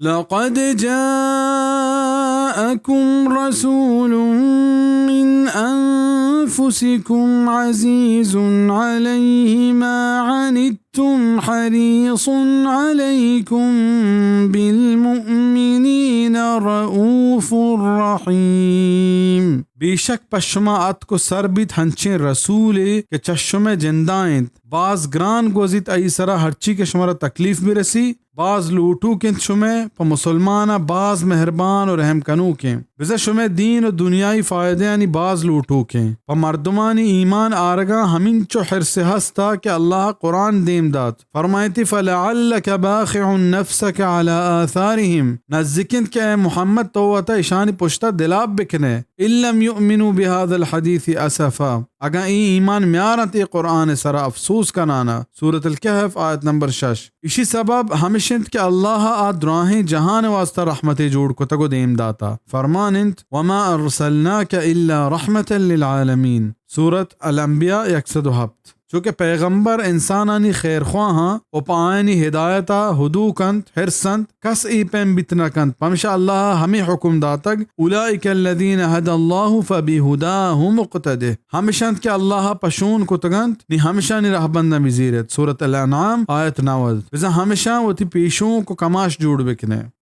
لقد جاءكم رسول من أنفسكم عزيز عليه ما عنتم حريص عليكم بالمؤمنين رؤوف رحيم. बेशक पश्चिमा अत को सरबित हंचे रसूले के चश्मे जिंदाएं बाज ग्रान गोजित आई सरा हरची के शुमारा तकलीफ भी रसी बाज लूटू के शुमे प मुसलमाना बाज मेहरबान और रहम कनू के बिजा शुमे दीन और दुनियाई फायदे यानी बाज लूटू के प मर्दमानी ईमान आरगा हमिन चो हिरसे हस्ता के अल्लाह कुरान देम दात फरमायती फलअल्लक बाखिउन नफ्सक अला आथारिहिम नज़िकिन के मोहम्मद तोवता ईशानी पुश्ता दिलाब बिकने इल्लम युमिनु बिहादल हदीस असफा अगर ईमान म्यारत कुरान सरा अफसोस का नाना सूरत अल-कहफ आयत नंबर 6 इसी सबब हमेशंत के अल्लाह आद्राहें जहान वास्ता रहमत जोड़ को तगो देम दाता फरमानिंत वमा अरसलनाका इल्ला रहमतन लिल आलमीन सूरत अल-अंबिया 107 चूँकि पैगंबर इंसानानी खैर ख्वाहा उपायनी हिदायता हुदूकंत हिरसंत कस ई पेम बितना कंत पमशा अल्लाह हमें हुक्म दातक उलाइकल्लज़ीन हदल्लाहु फबिहुदाहु मुक़्तदिह हमेशंत के अल्लाह पशून को तगंत नि हमेशा नि रहबंद मिजीरत सूरत अल-अनआम आयत 90 बिजा हमेशा वती पेशों को कमाश जोड़ बिकने।